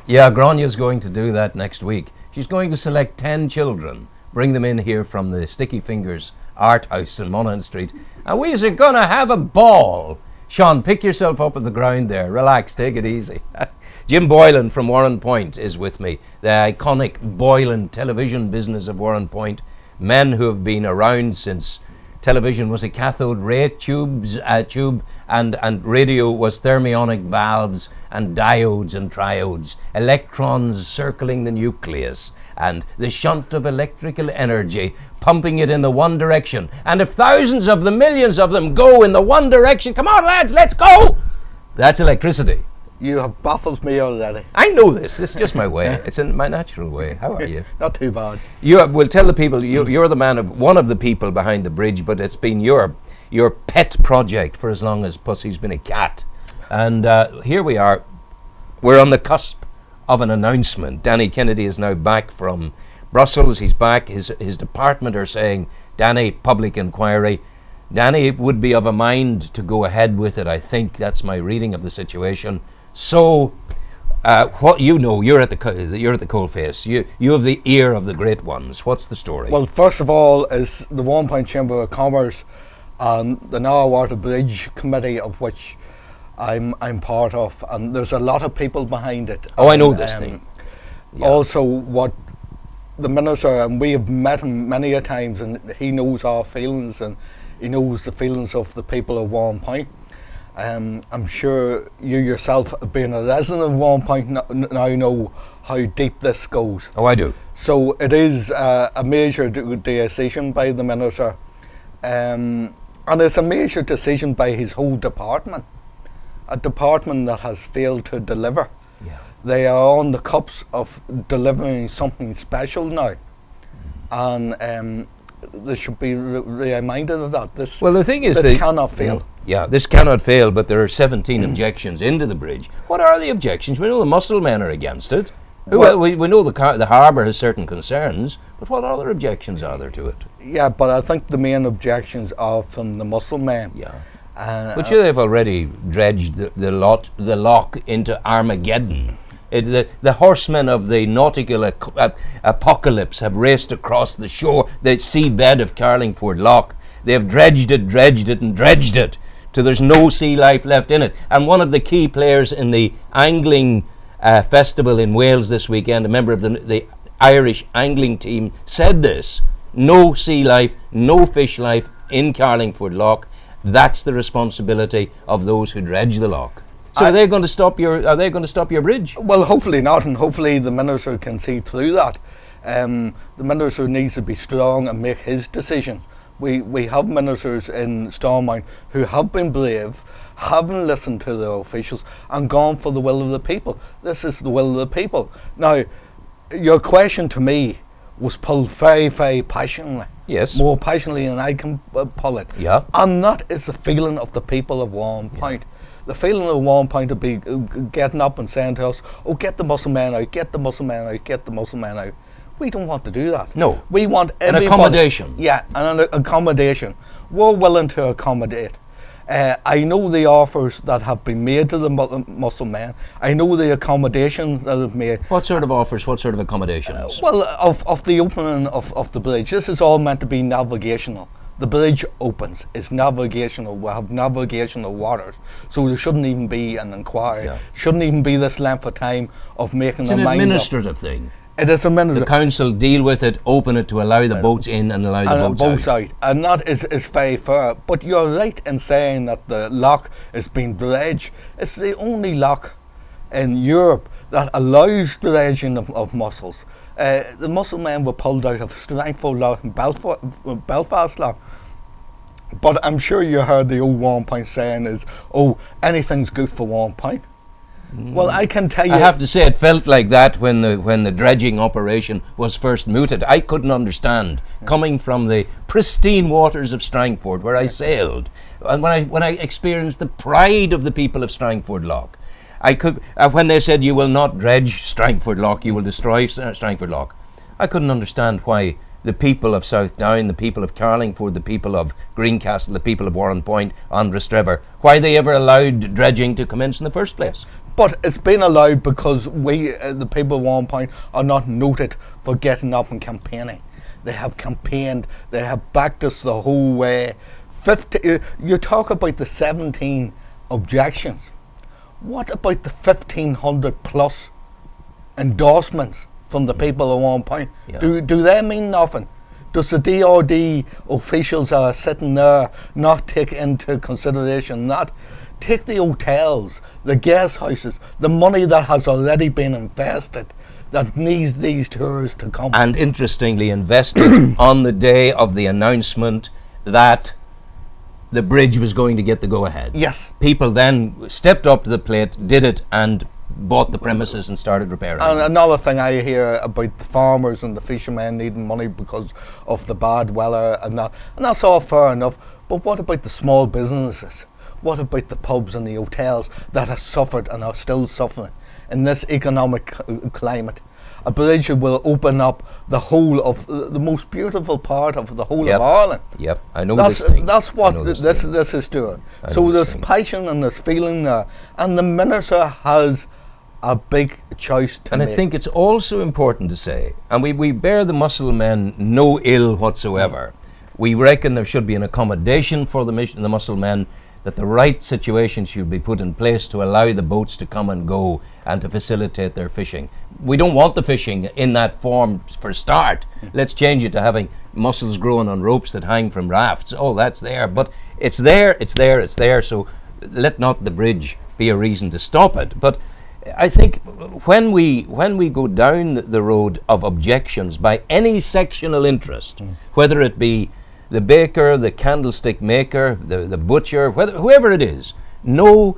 Yeah, Granya's going to do that next week. She's going to select 10 children, bring them in here from the Sticky Fingers Art House in Monaghan Street, and we are going to have a ball. Sean, pick yourself up at the ground there. Relax, take it easy. Jim Boylan from Warren Point is with me. The iconic Boylan television business of Warren Point. Men who have been around since television was a cathode ray tube and radio was thermionic valves and diodes and triodes, electrons circling the nucleus and the shunt of electrical energy, pumping it in the one direction. And if thousands of them, millions of them go in the one direction, come on lads, let's go! That's electricity. You have baffled me already. I know this. It's just my way. It's in my natural way. How are you? Not too bad. You will tell the people you're the man of one of the people behind the bridge, but it's been your pet project for as long as Pussy's been a cat. And here we are. We're on the cusp of an announcement. Danny Kennedy is now back from Brussels. He's back. His department are saying, Danny, public inquiry. Danny would be of a mind to go ahead with it. I think that's my reading of the situation. So, what you know, you're at the coalface. You have the ear of the great ones. What's the story? Well, first of all, is the Warren Point Chamber of Commerce and the Newry Water Bridge Committee, of which I'm part of, and there's a lot of people behind it. Oh, I know this thing. Yeah. Also, what the minister, and we have met him many a times, and he knows our feelings, and he knows the feelings of the people of Warren Point. I'm sure you yourself, being a resident of Warren Point, now know how deep this goes. Oh, I do. So it is a major decision by the minister, and it's a major decision by his whole department. A department that has failed to deliver. Yeah. They are on the cups of delivering something special now, and they should be reminded of that. This cannot fail. Yeah, this cannot fail, but there are 17 objections into the bridge. What are the objections? We know the muscle men are against it. We know the harbour has certain concerns, but what other objections are there to it? Yeah, but I think the main objections are from the muscle men. Yeah. But they've already dredged the lock into Armageddon. The horsemen of the nautical apocalypse have raced across the shore, the seabed of Carlingford Loch. They have dredged it, till there's no sea life left in it. And one of the key players in the angling festival in Wales this weekend, a member of the Irish angling team, said this: no sea life, no fish life in Carlingford Loch. That's the responsibility of those who dredge the loch. So are they going to stop your bridge? Well, hopefully not, and hopefully the minister can see through that. The minister needs to be strong and make his decision. We have ministers in Stormont who have been brave, haven't listened to their officials, and gone for the will of the people. This is the will of the people. Now, your question to me was pulled very, very passionately. Yes. More passionately than I can pull it. Yeah. And that is the feeling of the people of Warren Point. The feeling of Warren Point to be getting up and saying to us, oh, get the muscle man out, get the muscle man out, get the muscle man out. We don't want to do that. No. We want everybody. An accommodation. Yeah, an accommodation. We're willing to accommodate. I know the offers that have been made to the muscle men. I know the accommodations that have made. What sort of offers? What sort of accommodations? Well, of the opening of the bridge. This is all meant to be navigational. The bridge opens. It's navigational. We have navigational waters. So there shouldn't even be an inquiry. Yeah. Shouldn't even be this length of time of making a mind up. It's an administrative thing. It is a minister. The council deal with it, open it to allow the boats in and allow the boats out. And that is very fair. But you're right in saying that the loch is being dredged. It's the only loch in Europe that allows dredging of mussels. The mussel men were pulled out of Strangford Loch and Belfast Loch. But I'm sure you heard the old Warren Point saying is, oh, anything's good for Warren Point. Well, I can tell you, I have to say it felt like that when the dredging operation was first mooted. I couldn't understand, coming from the pristine waters of Strangford where I sailed, and when I experienced the pride of the people of Strangford Loch. I could when they said you will not dredge Strangford Loch, you will destroy Strangford Loch. I couldn't understand why the people of South Down, the people of Carlingford, the people of Greencastle, the people of Warren Point, Andrestriver, why they ever allowed dredging to commence in the first place. But it's been allowed because we, the people at one point, are not noted for getting up and campaigning. They have campaigned, they have backed us the whole way. You talk about the 17 objections. What about the 1,500 plus endorsements from the people at one point? Yeah. Do they mean nothing? Does the DRD officials that are sitting there not take into consideration that? Take the hotels, the guest houses, the money that has already been invested that needs these tours to come. And interestingly invested on the day of the announcement that the bridge was going to get the go-ahead. Yes. People then stepped up to the plate, did it, and bought the premises and started repairing. And another thing I hear about the farmers and the fishermen needing money because of the bad weather and that's all fair enough. But what about the small businesses? What about the pubs and the hotels that have suffered and are still suffering in this economic climate? A bridge will open up the whole of the most beautiful part of the whole of Ireland. Yep, I know this thing. That's what this is doing. So there's passion and there's feeling there, and the minister has a big choice to make. And I think it's also important to say, and we bear the Muscle men no ill whatsoever. We reckon there should be an accommodation for the Muscle men, that the right situation should be put in place to allow the boats to come and go and to facilitate their fishing. We don't want the fishing in that form for a start. Let's change it to having mussels growing on ropes that hang from rafts. Oh, that's there. But it's there, so let not the bridge be a reason to stop it. But I think when we go down the road of objections by any sectional interest, whether it be the baker, the candlestick maker, the butcher, whoever it is, no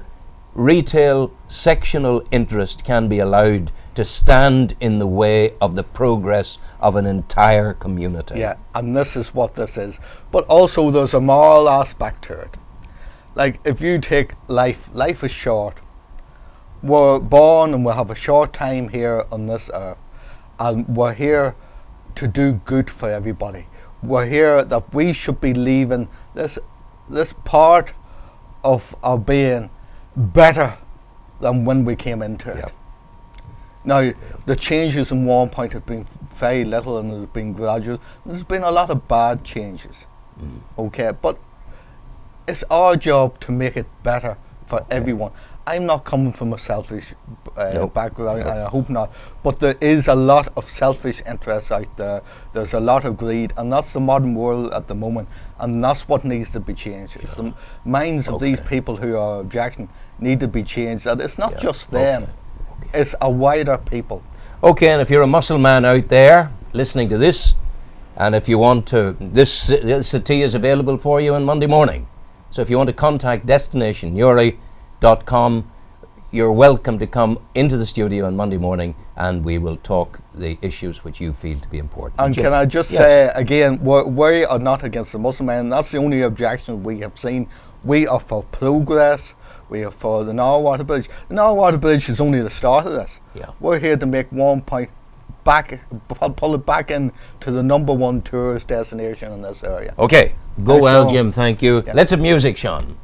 retail sectional interest can be allowed to stand in the way of the progress of an entire community. Yeah, and this is what this is. But also there's a moral aspect to it. Like, if you take life is short. We're born and we have a short time here on this earth, and we're here to do good for everybody. We're here that we should be leaving this part of our being better than when we came into it. Now, the changes in one point have been very little and have been gradual. There's been a lot of bad changes, okay, but it's our job to make it better for everyone. I'm not coming from a selfish background, and I hope not, but there is a lot of selfish interests out there. There's a lot of greed, and that's the modern world at the moment, and that's what needs to be changed. It's the minds of these people who are objecting need to be changed, that it's not just them, it's a wider people. Okay, and if you're a muscle man out there listening to this, and if you want to, this tea is available for you on Monday morning. So if you want to contact Destination Newry.com, you're welcome to come into the studio on Monday morning, and we will talk the issues which you feel to be important. And can I just say again, we are not against the Muslim men. That's the only objection we have seen. We are for progress. We are for the Narwater Bridge. The Narwater Bridge is only the start of this. We're here to make 1 point back, pull it back in to the #1 tourist destination in this area. Okay, go well, Jim. Thank you. Let's have music, Sean.